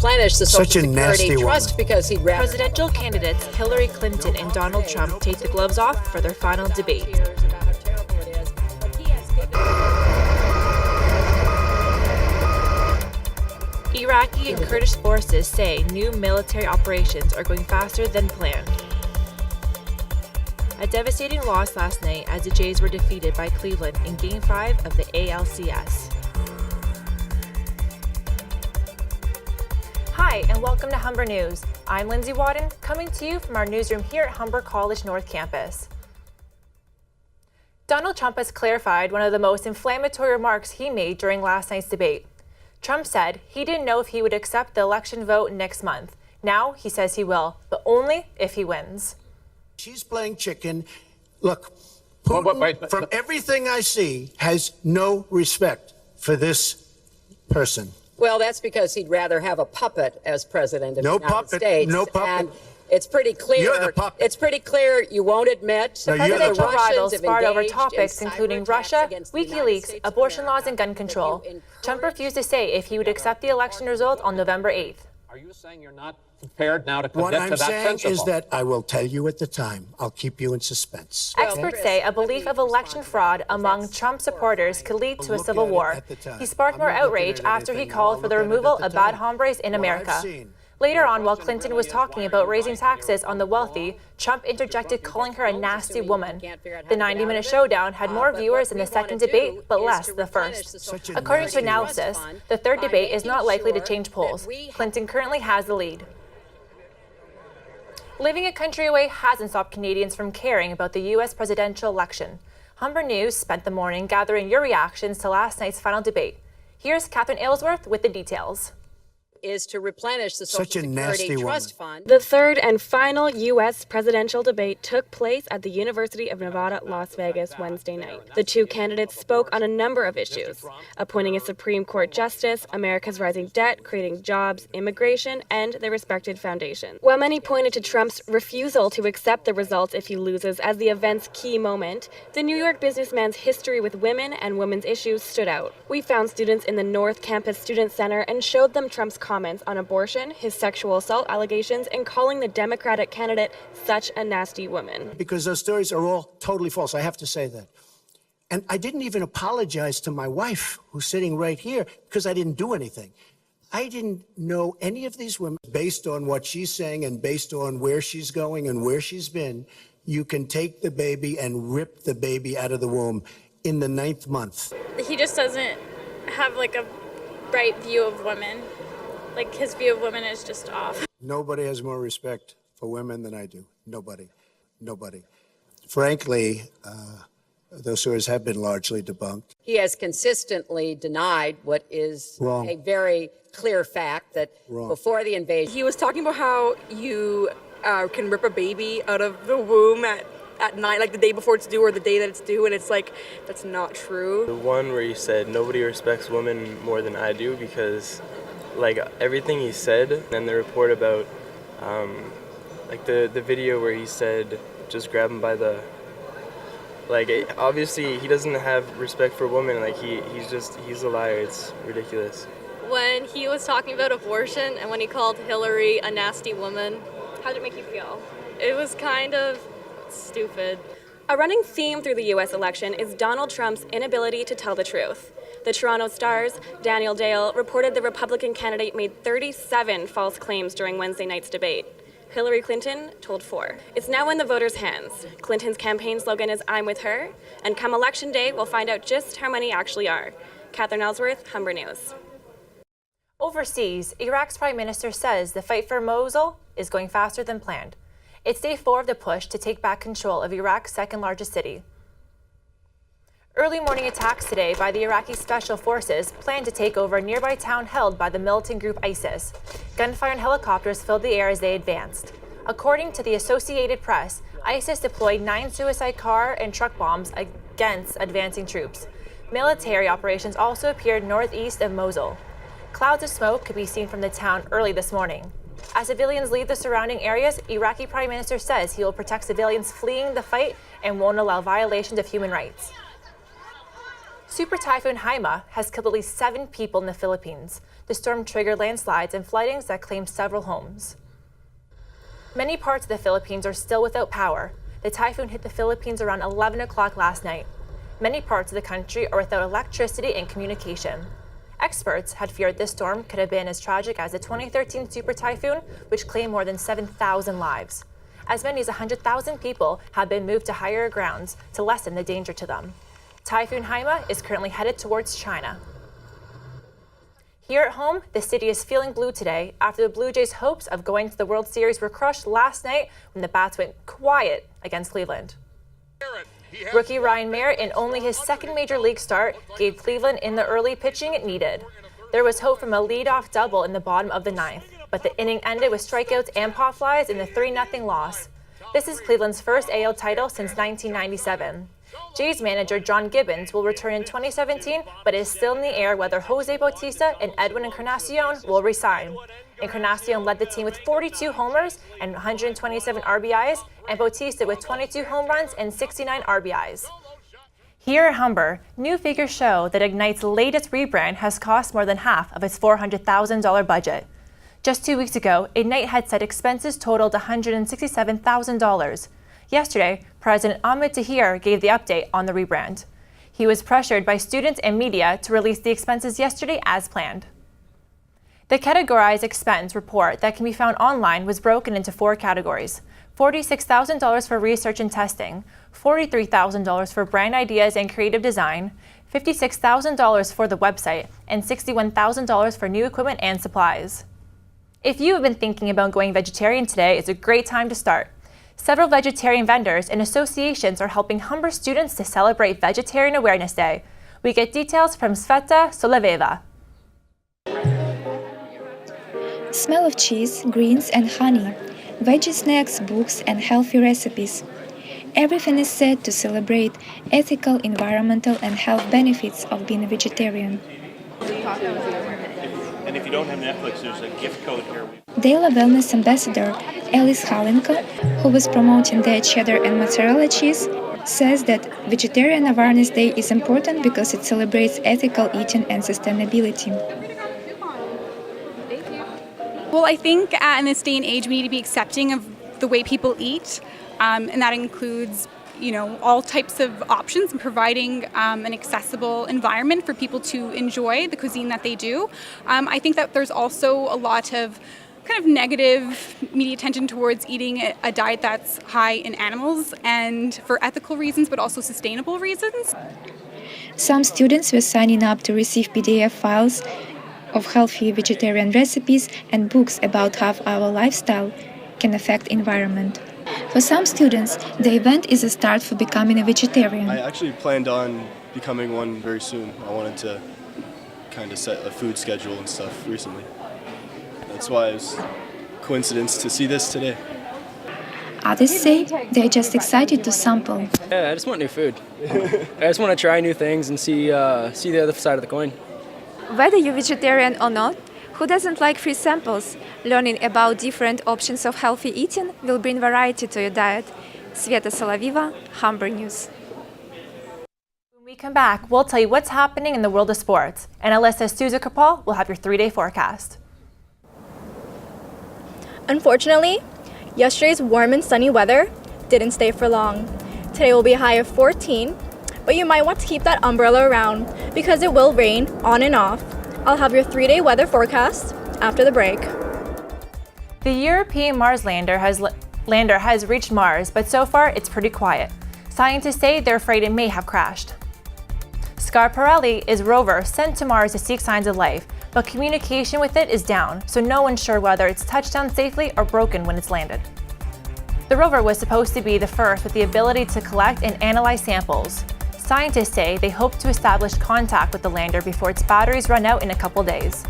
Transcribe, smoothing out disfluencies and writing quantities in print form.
replenish the Social Security trust because he'd rather. Presidential candidates Hillary Clinton and Donald Trump take the gloves off for their final debate. Iraqi and Kurdish forces say new military operations are going faster than planned. A devastating loss last night as the Jays were defeated by Cleveland in Game 5 of the ALCS. Hi, and welcome to Humber News. I'm Lindsay Wadden, coming to you from our newsroom here at Humber College North Campus. Donald Trump has clarified one of the most inflammatory remarks he made during last night's debate. Trump said he didn't know if he would accept the election vote next month. Now he says he will, but only if he wins. She's playing chicken. Look, Putin, from everything I see, has no respect for this person. Well, that's because he'd rather have a puppet as president of the United States. No puppet. And it's pretty clear. You're the puppet. It's pretty clear you won't admit. No, Presidential rivals sparred over topics including Russia, WikiLeaks, abortion laws, and gun control. Trump refused to say if he would accept the election result on November 8th. Are you saying you're not prepared now to commit to that principle? What I'm saying is that I will tell you at the time. I'll keep you in suspense. Experts say a belief of election fraud among Trump supporters could lead to a civil war. He sparked more outrage after he called for the removal of bad hombres in America. Later on, while Clinton was talking about raising taxes on the wealthy, Trump interjected calling her a nasty woman. The 90-minute showdown had more viewers than the second debate, but less the first. According to analysis, the third debate is not likely to change polls. Clinton currently has the lead. Living a country away hasn't stopped Canadians from caring about the U.S. presidential election. Humber News spent the morning gathering your reactions to last night's final debate. Here's Catherine Aylesworth with the details. Is to replenish the Social Security trust fund. The third and final U.S. presidential debate took place at the University of Nevada, Las Vegas Wednesday night. The two candidates spoke on a number of issues: appointing a Supreme Court justice, America's rising debt, creating jobs, immigration, and their respected foundation. While many pointed to Trump's refusal to accept the results if he loses as the event's key moment, the New York businessman's history with women and women's issues stood out. We found students in the North Campus Student Center and showed them Trump's comments on abortion, his sexual assault allegations, and calling the Democratic candidate such a nasty woman. Because those stories are all totally false. I have to say that. And I didn't even apologize to my wife, who's sitting right here, because I didn't do anything. I didn't know any of these women. Based on what she's saying and based on where she's going and where she's been, you can take the baby and rip the baby out of the womb in the 9th month. He just doesn't have like a right view of women. Like, his view of women is just off. Nobody has more respect for women than I do. Nobody. Nobody. Frankly, those stories have been largely debunked. He has consistently denied what is a very clear fact that before the invasion. He was talking about how you can rip a baby out of the womb at night, like the day before it's due or the day that it's due, and it's like, that's not true. The one where he said, nobody respects women more than I do, because like everything he said, and the report about like the video where he said just grab him by the, like, obviously he doesn't have respect for women. Like he's a liar. It's ridiculous. When he was talking about abortion and when he called Hillary a nasty woman, how did it make you feel? It was kind of stupid. A running theme through the U.S. election is Donald Trump's inability to tell the truth. The Toronto Star's Daniel Dale reported the Republican candidate made 37 false claims during Wednesday night's debate. Hillary Clinton told 4. It's now in the voters' hands. Clinton's campaign slogan is "I'm with her," and come election day, we'll find out just how many actually are. Catherine Ellsworth, Humber News. Overseas, Iraq's prime minister says the fight for Mosul is going faster than planned. It's day 4 of the push to take back control of Iraq's second largest city. Early morning attacks today by the Iraqi Special Forces plan to take over a nearby town held by the militant group ISIS. Gunfire and helicopters filled the air as they advanced. According to the Associated Press, ISIS deployed 9 suicide car and truck bombs against advancing troops. Military operations also appeared northeast of Mosul. Clouds of smoke could be seen from the town early this morning. As civilians leave the surrounding areas, Iraqi Prime Minister says he will protect civilians fleeing the fight and won't allow violations of human rights. Super Typhoon Haima has killed at least 7 people in the Philippines. The storm triggered landslides and floodings that claimed several homes. Many parts of the Philippines are still without power. The typhoon hit the Philippines around 11 o'clock last night. Many parts of the country are without electricity and communication. Experts had feared this storm could have been as tragic as the 2013 Super Typhoon, which claimed more than 7,000 lives. As many as 100,000 people have been moved to higher grounds to lessen the danger to them. Typhoon Haima is currently headed towards China. Here at home, the city is feeling blue today after the Blue Jays' hopes of going to the World Series were crushed last night when the Bats went quiet against Cleveland. Rookie Ryan Merritt, in only his second major league start, gave Cleveland in the early pitching it needed. There was hope from a leadoff double in the bottom of the ninth, but the inning ended with strikeouts and pop flies in the 3-0 loss. This is Cleveland's first AL title since 1997. Jays manager John Gibbons will return in 2017, but it is still in the air whether Jose Bautista and Edwin Encarnacion will resign. Encarnacion led the team with 42 homers and 127 RBIs, and Bautista with 22 home runs and 69 RBIs. Here at Humber, new figures show that Ignite's latest rebrand has cost more than half of its $400,000 budget. Just 2 weeks ago, Ignite had said expenses totaled $167,000. Yesterday, President Ahmed Tahir gave the update on the rebrand. He was pressured by students and media to release the expenses yesterday as planned. The categorized expense report that can be found online was broken into 4 categories: $46,000 for research and testing, $43,000 for brand ideas and creative design, $56,000 for the website, and $61,000 for new equipment and supplies. If you have been thinking about going vegetarian today, it's a great time to start. Several vegetarian vendors and associations are helping Humber students to celebrate Vegetarian Awareness Day. We get details from Sveta Soloveva. Smell of cheese, greens and honey, veggie snacks, books and healthy recipes. Everything is said to celebrate ethical, environmental and health benefits of being a vegetarian. And if you don't have Netflix, there's a gift code here. Daily Wellness Ambassador Alice Halenko, who was promoting their cheddar and mozzarella cheese, says that Vegetarian Awareness Day is important because it celebrates ethical eating and sustainability. Well, I think in this day and age, we need to be accepting of the way people eat, and that includes, all types of options and providing an accessible environment for people to enjoy the cuisine that they do. I think that there's also a lot of kind of negative media attention towards eating a diet that's high in animals, and for ethical reasons, but also sustainable reasons. Some students were signing up to receive PDF files of healthy vegetarian recipes and books about how our lifestyle can affect environment. For some students, the event is a start for becoming a vegetarian. I actually planned on becoming one very soon. I wanted to kind of set a food schedule and stuff recently. That's why it was a coincidence to see this today. Others say they're just excited to sample. Yeah, I just want new food. I just want to try new things and see the other side of the coin. Whether you're vegetarian or not, who doesn't like free samples? Learning about different options of healthy eating will bring variety to your diet. Sveta Soloveva, Humber News. When we come back, we'll tell you what's happening in the world of sports. And Alyssa Souza Kapal will have your 3-day forecast. Unfortunately, yesterday's warm and sunny weather didn't stay for long. Today will be a high of 14, but you might want to keep that umbrella around because it will rain on and off. I'll have your 3-day weather forecast after the break. The European Mars lander has reached Mars, but so far it's pretty quiet. Scientists say they're afraid it may have crashed. Schiaparelli is a rover sent to Mars to seek signs of life, but communication with it is down, so no one's sure whether it's touched down safely or broken when it's landed. The rover was supposed to be the first with the ability to collect and analyze samples. Scientists say they hope to establish contact with the lander before its batteries run out in a couple days.